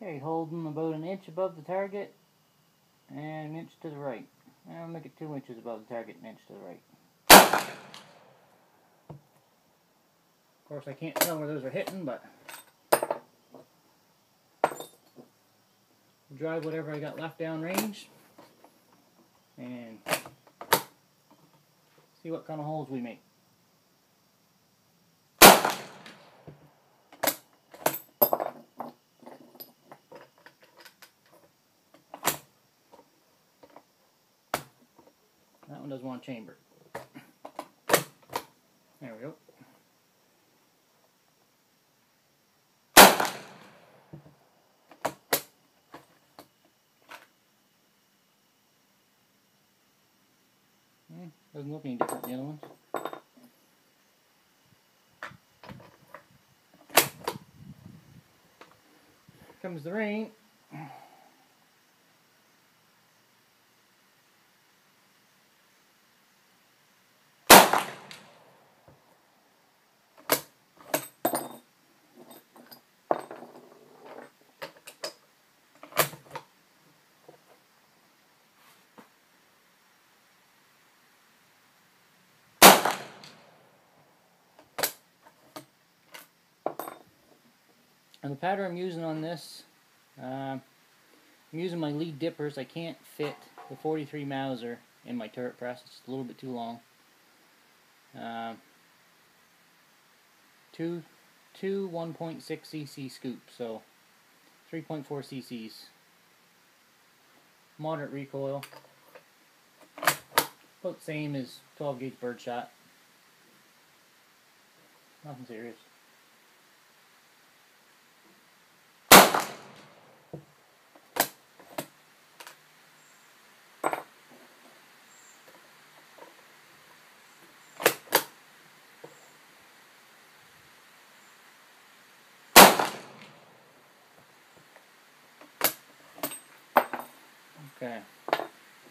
Okay, holding about an inch above the target and an inch to the right. I'll make it 2 inches above the target, an inch to the right. Of course, I can't tell where those are hitting, but drive whatever I got left down range and see what kind of holes we make. That one doesn't want to chamber. There we go. Doesn't look any different than the other ones. Here comes the rain. And the pattern I'm using on this, I'm using my lead dippers. I can't fit the 43 Mauser in my turret press. It's a little bit too long. Two 1.6 cc scoops, so 3.4 cc's. Moderate recoil. About the same as 12 gauge birdshot. Nothing serious. Okay.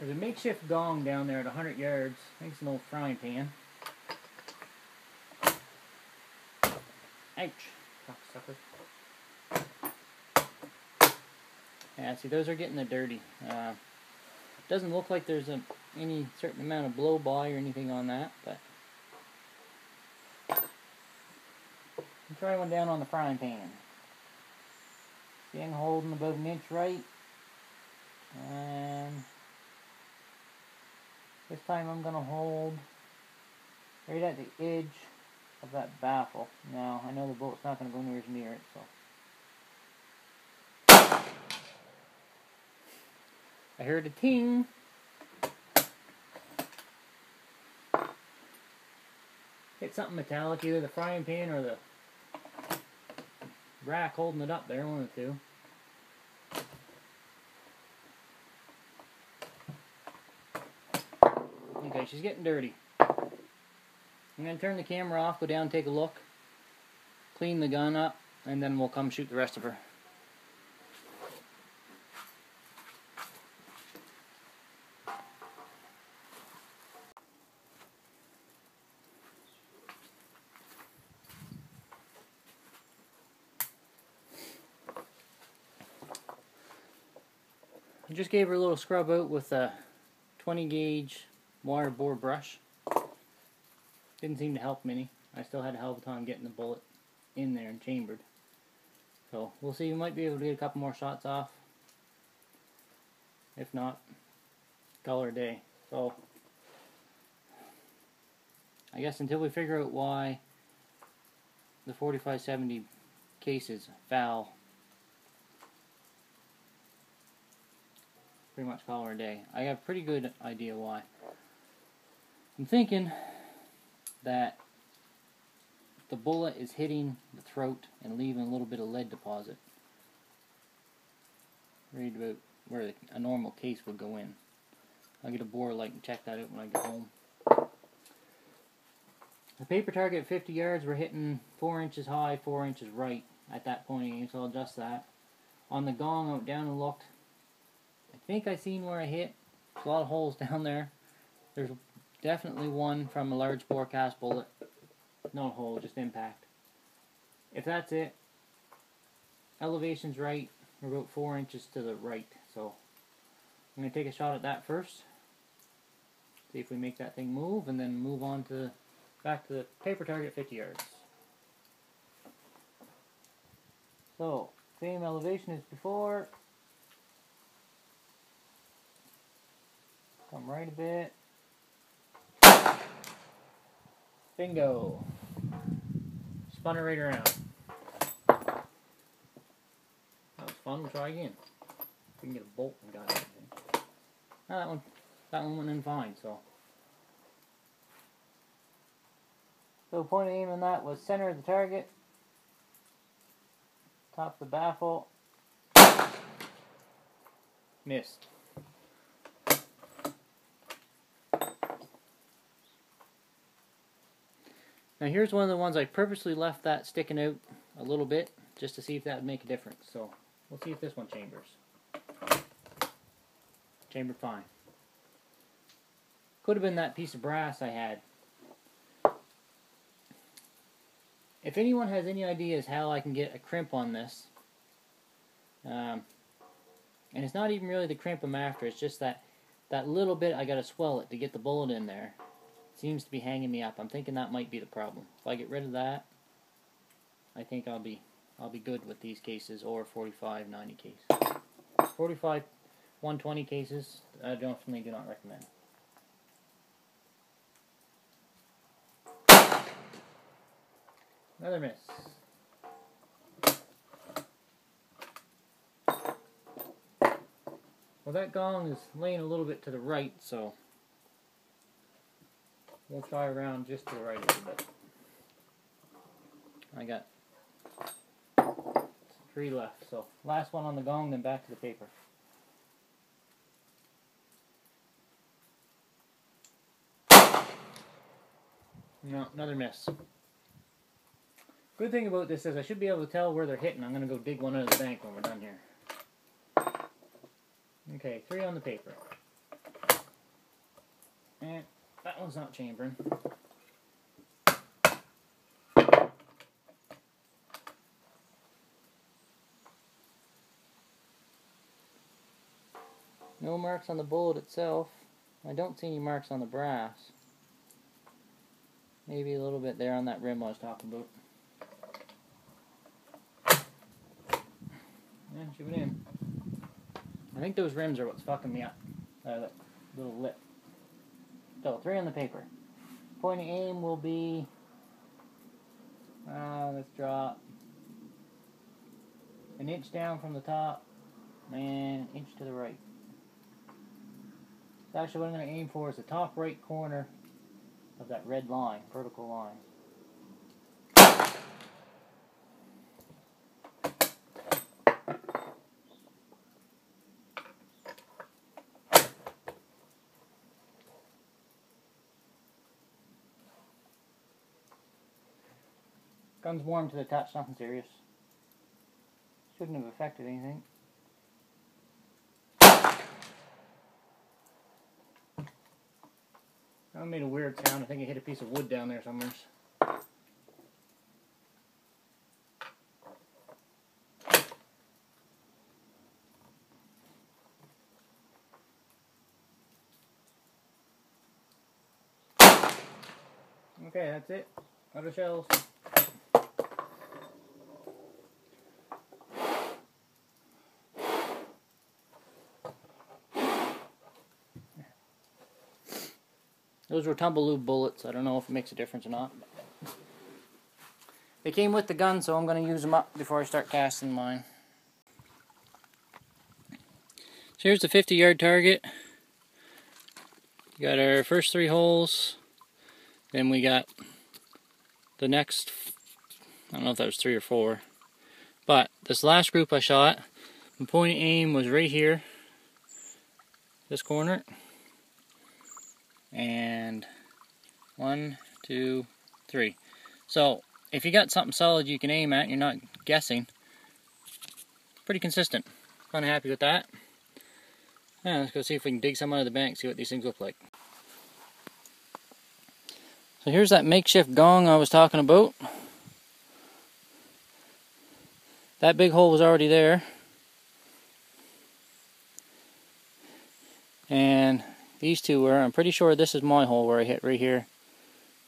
There's a makeshift gong down there at 100 yards. I think it's an old frying pan. Ouch. Cocksucker. Yeah, see, those are getting the dirty. Doesn't look like there's any certain amount of blow by or anything on that, but I'll try one down on the frying pan. Again, holding about an inch right. And this time I'm going to hold right at the edge of that baffle. Now, I know the bullet's not going to go near it, so. I heard a ting. Hit something metallic, either the frying pan or the rack holding it up there, one of the two. Okay, she's getting dirty. I'm going to turn the camera off, go down and take a look, clean the gun up, and then we'll come shoot the rest of her. I just gave her a little scrub out with a 20 gauge wire bore brush. Didn't seem to help many. I still had a hell of a time getting the bullet in there and chambered. So we'll see, we might be able to get a couple more shots off. If not, call her a day. So I guess until we figure out why the 4570 case is foul, pretty much call her a day. I have a pretty good idea why. I'm thinking that the bullet is hitting the throat and leaving a little bit of lead deposit right about where a normal case would go in. I'll get a bore light and check that out when I get home. The paper target at 50 yards, we're hitting 4 inches high, 4 inches right at that point, so I'll adjust that. On the gong, I went down and looked. I think I seen where I hit. There's a lot of holes down there. There's definitely one from a large bore cast bullet. No hole, just impact. If that's it, elevation's right, We're about 4 inches to the right, so I'm going to take a shot at that first. See if we make that thing move, and then move on to back to the paper target 50 yards. So, same elevation as before. Come right a bit. Bingo! Spun it right around. That was fun. We'll try again. We can get a bolt and got everything. That one went in fine, so. So point of aim on that was center of the target. Top of the baffle. Missed. Now here's one of the ones I purposely left that sticking out a little bit just to see if that would make a difference. So we'll see if this one chambers. Chambered fine. Could have been that piece of brass I had. If anyone has any ideas how I can get a crimp on this, and it's not even really the crimp I'm after, it's just that little bit I gotta swell it to get the bullet in there. It seems to be hanging me up. I'm thinking that might be the problem. If I get rid of that, I think I'll be good with these cases, or 45-90 case. 45 120 cases, I definitely do not recommend. Another miss. Well, that gong is laying a little bit to the right, so we'll try around just to the right a little bit. I got 3 left, so last one on the gong, then back to the paper. No, another miss. Good thing about this is I should be able to tell where they're hitting. I'm going to go dig one out of the bank when we're done here. Okay, 3 on the paper. And that one's not chambering. No marks on the bullet itself. I don't see any marks on the brass. Maybe a little bit there on that rim I was talking about. Yeah, she went in. I think those rims are what's fucking me up. That little lip. So, 3 on the paper. Point of aim will be... let's drop... 1 inch down from the top, and 1 inch to the right. So actually what I'm going to aim for is the top right corner of that red line, vertical line. Gun's warm to the touch, nothing serious. Shouldn't have affected anything. That made a weird sound. I think I hit a piece of wood down there somewhere. Okay, that's it. Other shells. Those were Tumbleweed bullets. I don't know if it makes a difference or not. They came with the gun, so I'm going to use them up before I start casting mine. So here's the 50-yard target. We got our first 3 holes. Then we got the next, I don't know if that was 3 or 4. But this last group I shot, the point of aim was right here. This corner. And 1, 2, 3. So if you got something solid you can aim at and you're not guessing, pretty consistent. Kind of happy with that. Yeah, let's go see if we can dig some out of the bank, see what these things look like. So here's that makeshift gong I was talking about. That big hole was already there. And these two were, I'm pretty sure this is my hole where I hit right here.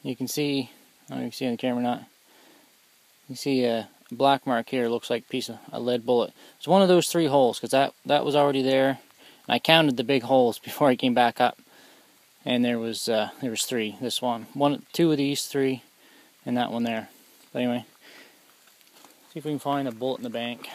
You can see, I don't know if you can see on the camera or not. You can see a black mark here, looks like a piece of a lead bullet. It's one of those 3 holes, because that was already there. And I counted the big holes before I came back up. And there was 3. This one. 2 of these 3, and that one there. But anyway, see if we can find a bullet in the bank.